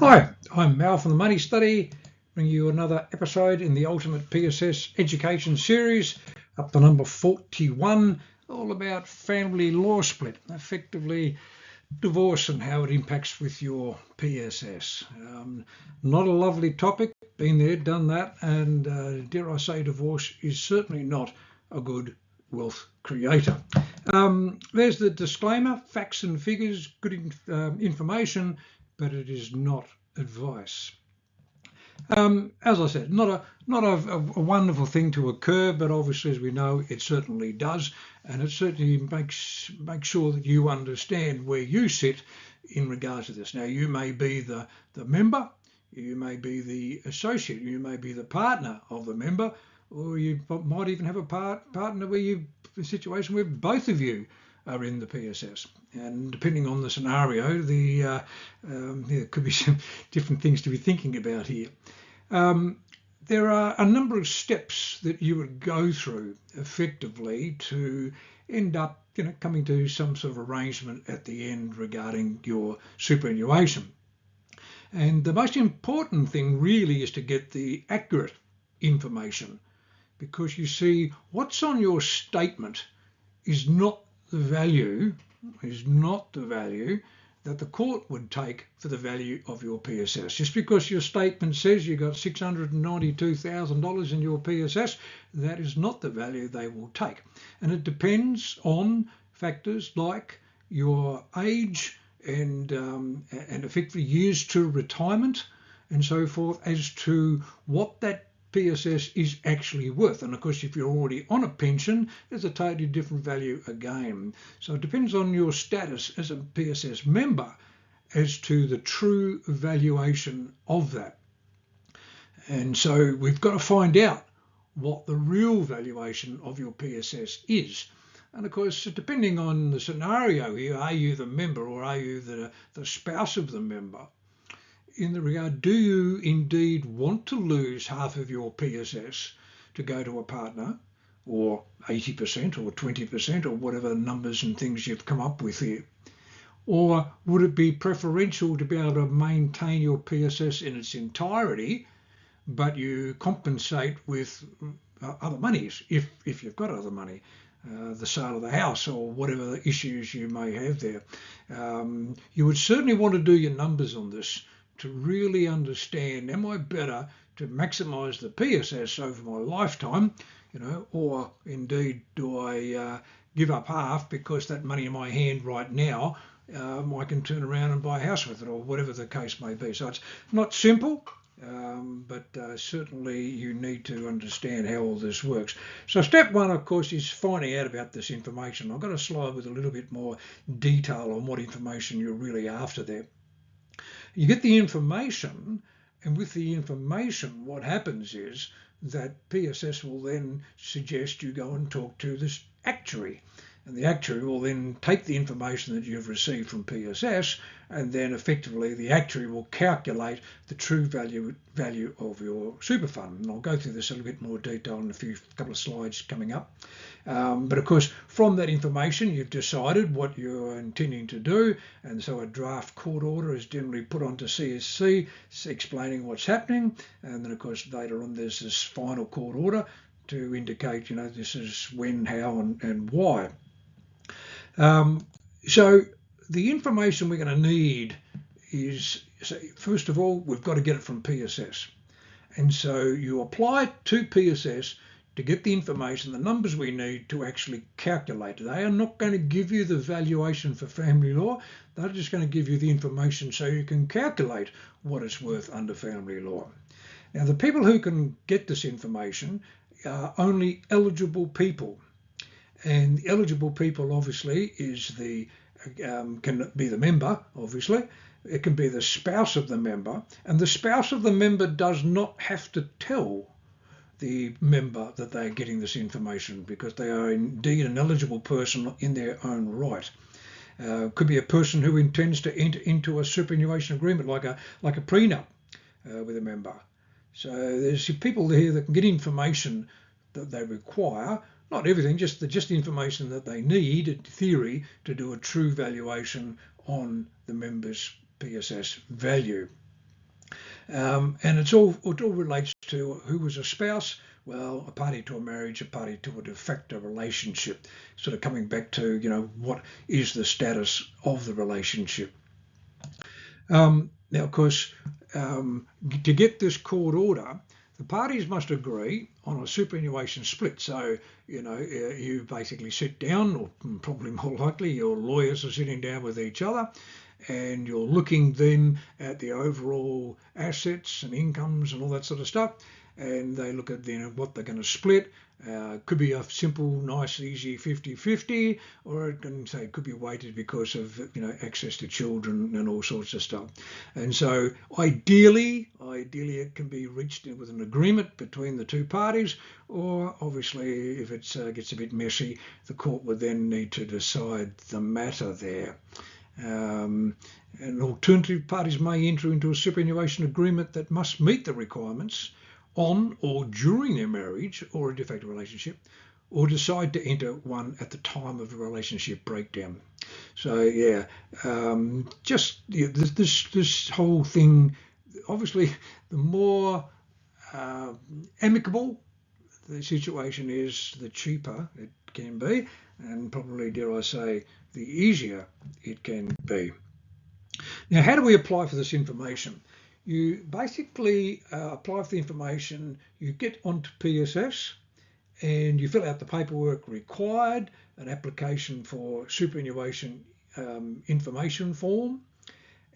Hi, I'm Mal from the Money Study, bringing you another episode in the Ultimate PSS Education Series, up to number 41, all about family law split, effectively divorce and how it impacts with your PSS. Not a lovely topic, been there, done that, and dare I say divorce is certainly not a good wealth creator. There's the disclaimer, facts and figures, good information, but it is not advice. As I said, not a wonderful thing to occur, but obviously, as we know, it certainly does, and it certainly makes sure that you understand where you sit in regards to this. Now, you may be the member, you may be the associate, you may be the partner of the member, or you might even have a partner where a situation where both of you are in the PSS, and depending on the scenario, there could be some different things to be thinking about here. There are a number of steps that you would go through effectively to end up, coming to some sort of arrangement at the end regarding your superannuation. And the most important thing really is to get the accurate information, because you see, what's on your statement is not the value that the court would take for the value of your PSS. Just because your statement says you got $692,000 in your PSS, that is not the value they will take. And it depends on factors like your age and effectively years to retirement and so forth as to what that PSS is actually worth. And of course, if you're already on a pension, there's a totally different value again. So it depends on your status as a PSS member as to the true valuation of that. And so we've got to find out what the real valuation of your PSS is. And of course, depending on the scenario here, are you the member or are you the spouse of the member? In the regard, do you indeed want to lose half of your PSS to go to a partner, or 80% or 20% or whatever numbers and things you've come up with here? Or would it be preferential to be able to maintain your PSS in its entirety, but you compensate with other monies, if you've got other money? The sale of the house or whatever the issues you may have there. You would certainly want to do your numbers on this to really understand, am I better to maximise the PSS over my lifetime, or indeed do I give up half because that money in my hand right now, I can turn around and buy a house with it, or whatever the case may be. So it's not simple, but certainly you need to understand how all this works. So step one, of course, is finding out about this information. I've got a slide with a little bit more detail on what information you're really after there. You get the information, and with the information, what happens is that PSS will then suggest you go and talk to this actuary. And the actuary will then take the information that you've received from PSS, and then effectively the actuary will calculate the true value of your super fund. And I'll go through this a little bit more detail in a couple of slides coming up. But of course, from that information, you've decided what you're intending to do. And so a draft court order is generally put onto CSC explaining what's happening. And then, of course, later on, there's this final court order to indicate, this is when, how, and why. So the information we're going to need is, first of all, we've got to get it from PSS. And so you apply to PSS to get the information, the numbers we need to actually calculate. They are not going to give you the valuation for family law. They're just going to give you the information so you can calculate what it's worth under family law. Now, the people who can get this information are only eligible people. And the eligible people, obviously, can be the member, obviously. It can be the spouse of the member. And the spouse of the member does not have to tell the member that they're getting this information, because they are indeed an eligible person in their own right. Could be a person who intends to enter into a superannuation agreement, like a prenup with a member. So there's people here that can get information that they require. Not everything, just the information that they need, in theory, to do a true valuation on the member's PSS value. And it all relates to who was a spouse. Well, a party to a marriage, a party to a de facto relationship, sort of coming back to, what is the status of the relationship. Now, of course, to get this court order, the parties must agree on a superannuation split. So, you basically sit down, or probably more likely your lawyers are sitting down with each other, and you're looking then at the overall assets and incomes and all that sort of stuff. And they look at then what they're going to split. Could be a simple, nice, easy 50-50, or it can say it could be weighted because of access to children and all sorts of stuff. And so ideally it can be reached with an agreement between the two parties, or obviously if it gets a bit messy, the court would then need to decide the matter there. And alternative parties may enter into a superannuation agreement that must meet the requirements on or during their marriage or a de facto relationship, or decide to enter one at the time of a relationship breakdown. So this whole thing, obviously the more amicable the situation is, the cheaper it can be, and probably, dare I say, the easier it can be. Now, how do we apply for this information? You basically apply for the information, you get onto PSS, and you fill out the paperwork required, an application for superannuation information form,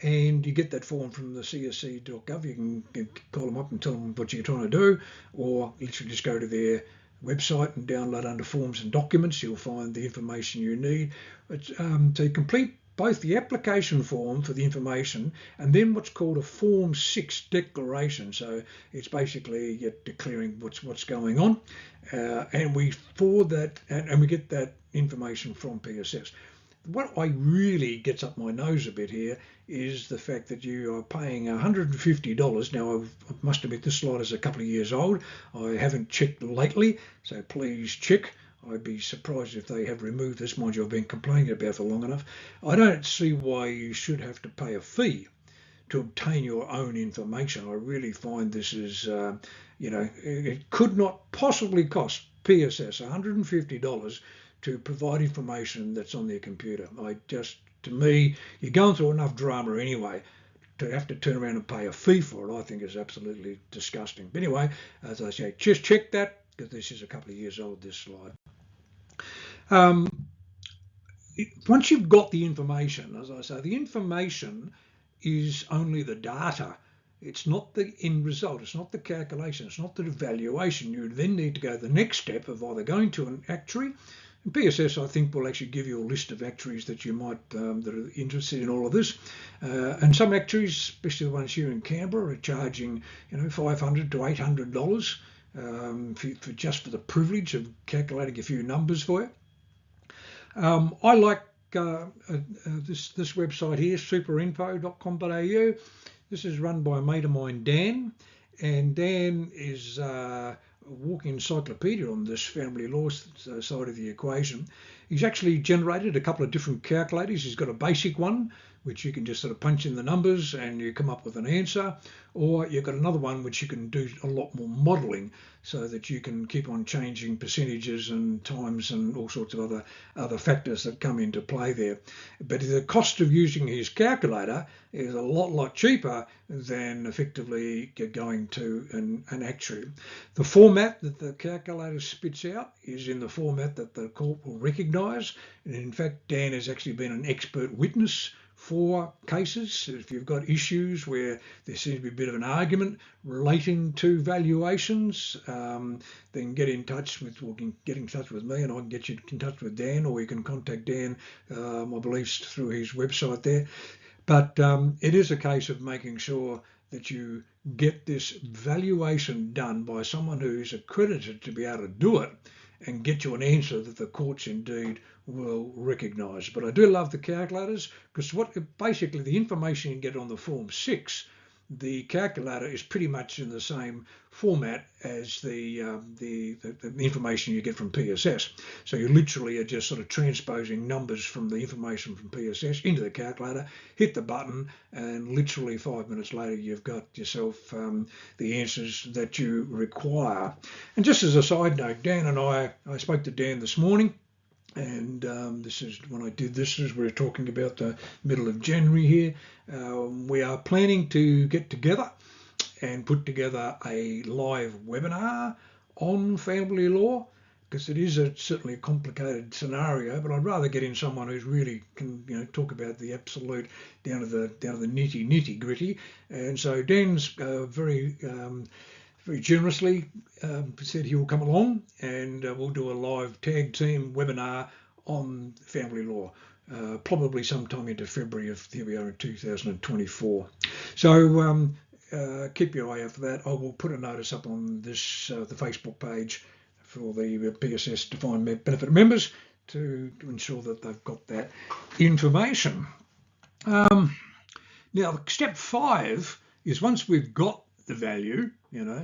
and you get that form from the csc.gov. You can call them up and tell them what you're trying to do, or literally just go to their website and download under forms and documents. You'll find the information you need. So you complete both the application form for the information and then what's called a Form 6 declaration. So it's basically declaring what's going on, and we forward that and we get that information from PSS. What really gets up my nose a bit here is the fact that you are paying $150. Now, I must admit this slide is a couple of years old. I haven't checked lately, so please check. I'd be surprised if they have removed this. Mind you, I've been complaining about it for long enough. I don't see why you should have to pay a fee to obtain your own information. I really find this is, it could not possibly cost PSS $150 to provide information that's on their computer. To me, you're going through enough drama anyway. To have to turn around and pay a fee for it, I think is absolutely disgusting. But anyway, as I say, just check that, because this is a couple of years old, this slide. Once you've got the information, as I say, the information is only the data. It's not the end result. It's not the calculation. It's not the evaluation. You then need to go the next step of either going to an actuary. And PSS, I think, will actually give you a list of actuaries that you might that are interested in all of this. And some actuaries, especially the ones here in Canberra, are charging $500 to $800 for just for the privilege of calculating a few numbers for you. I like this website here, superinfo.com.au. This is run by a mate of mine, Dan, and Dan is a walking encyclopedia on this family law side of the equation. He's actually generated a couple of different calculators. He's got a basic one, which you can just sort of punch in the numbers and you come up with an answer, or you've got another one which you can do a lot more modelling, so that you can keep on changing percentages and times and all sorts of other factors that come into play there. But the cost of using his calculator is a lot cheaper than effectively going to an actuary. The format that the calculator spits out is in the format that the court will recognise. And in fact, Dan has actually been an expert witness for cases. If you've got issues where there seems to be a bit of an argument relating to valuations, then get in touch with me, and I can get you in touch with Dan, or you can contact Dan, I believe, through his website there. But it is a case of making sure that you get this valuation done by someone who's accredited to be able to do it, and get you an answer that the courts indeed will recognise. But I do love the calculators, because basically the information you get on the Form 6 the calculator is pretty much in the same format as the information you get from PSS. So you literally are just sort of transposing numbers from the information from PSS into the calculator, hit the button, and literally 5 minutes later you've got yourself the answers that you require. And just as a side note, Dan and I spoke to Dan this morning. And this is when I did this, as we're talking about the middle of January here. We are planning to get together and put together a live webinar on family law, because it is certainly a complicated scenario, but I'd rather get in someone who's really can talk about the absolute down to the nitty gritty. And so Dan's very generously said he will come along, and we'll do a live tag team webinar on family law, probably sometime into February of here we are in 2024. So keep your eye out for that. I will put a notice up on this the Facebook page for the PSS defined benefit members to ensure that they've got that information. Now, step 5 is once we've got the value,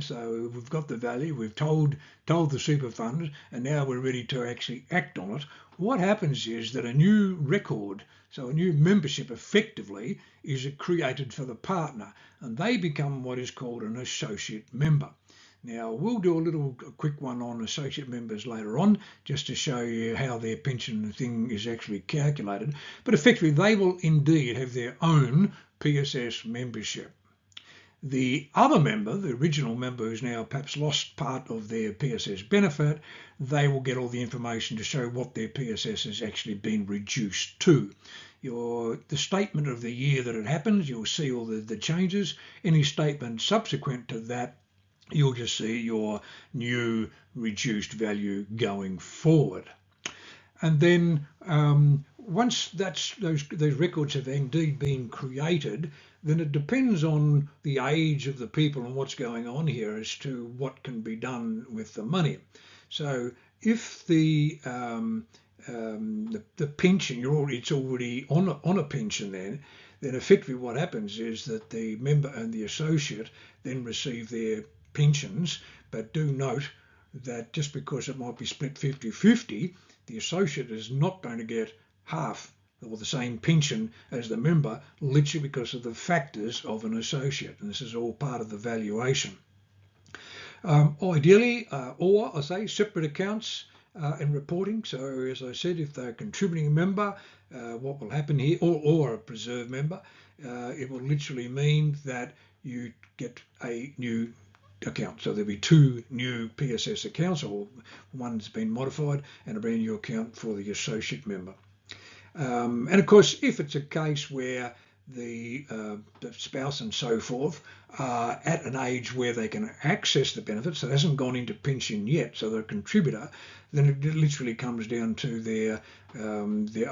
so we've got the value, we've told the super fund, and now we're ready to actually act on it. What happens is that a new record, so a new membership effectively, is created for the partner, and they become what is called an associate member. Now, we'll do a quick one on associate members later on, just to show you how their pension thing is actually calculated. But effectively, they will indeed have their own PSS membership. The other member, the original member who's now perhaps lost part of their PSS benefit, they will get all the information to show what their PSS has actually been reduced to. The statement of the year that it happens, you'll see all the changes. Any statement subsequent to that, you'll just see your new reduced value going forward. And then once those records have indeed been created, then it depends on the age of the people and what's going on here as to what can be done with the money. So if the pension, it's already on a pension then effectively what happens is that the member and the associate then receive their pensions, but do note that just because it might be split 50-50, the associate is not going to get half or the same pension as the member, literally because of the factors of an associate, and this is all part of the valuation. Ideally, or I say separate accounts and reporting. So as I said, if they're a contributing member, what will happen here, or a preserved member, it will literally mean that you get a new account. So there'll be 2 new PSS accounts, or one's been modified, and a brand new account for the associate member. And of course, if it's a case where the spouse and so forth are at an age where they can access the benefits, so it hasn't gone into pension yet, so they're a contributor, then it literally comes down to their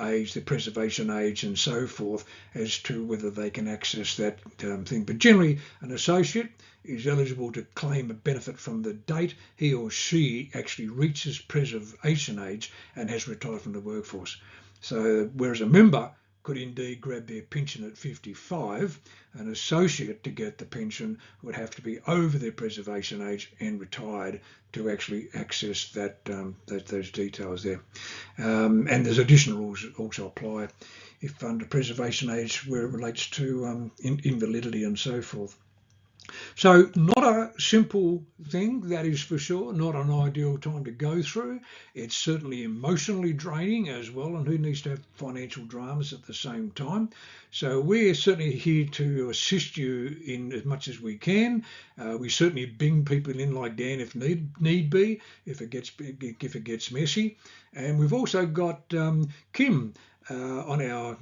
age, their preservation age and so forth, as to whether they can access that thing. But generally, an associate is eligible to claim a benefit from the date he or she actually reaches preservation age and has retired from the workforce. So whereas a member could indeed grab their pension at 55, an associate to get the pension would have to be over their preservation age and retired to actually access those details there. And there's additional rules that also apply if under preservation age where it relates to invalidity and so forth. So not a simple thing, that is for sure, not an ideal time to go through. It's certainly emotionally draining as well, and who needs to have financial dramas at the same time? So we're certainly here to assist you in as much as we can. We certainly bring people in like Dan if need be, if it gets messy. And we've also got Kim on our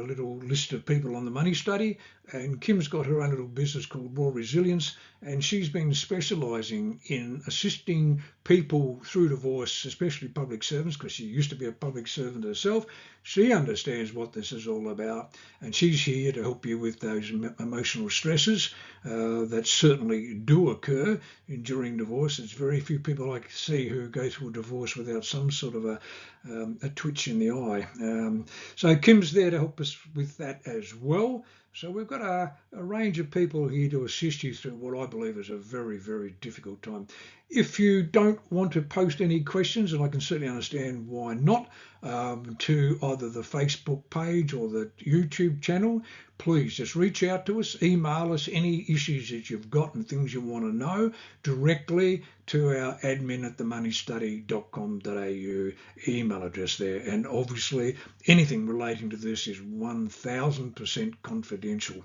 little list of people on the money study, and Kim's got her own little business called Raw Resilience, and she's been specialising in assisting people through divorce, especially public servants, because she used to be a public servant herself. She understands what this is all about, and she's here to help you with those emotional stresses that certainly do occur during divorce. It's very few people I see who go through a divorce without some sort of a twitch in the eye. So Kim's there to help us with that as well. So we've got a range of people here to assist you through what I believe is a very, very difficult time. If you don't want to post any questions, and I can certainly understand why not, to either the Facebook page or the YouTube channel, please just reach out to us, email us any issues that you've got and things you want to know directly to our admin@themoneystudy.com.au email address there. And obviously anything relating to this is 1000% confidential.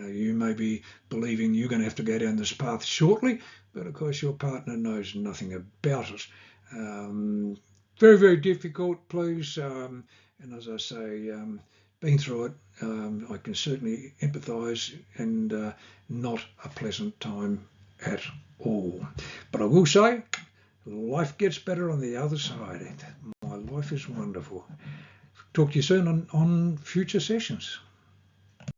You may be believing you're going to have to go down this path shortly, but of course your partner knows nothing about it. Very, very difficult, please. And as I say, been through it, I can certainly empathise, and not a pleasant time at all. But I will say, life gets better on the other side. My life is wonderful. Talk to you soon on future sessions.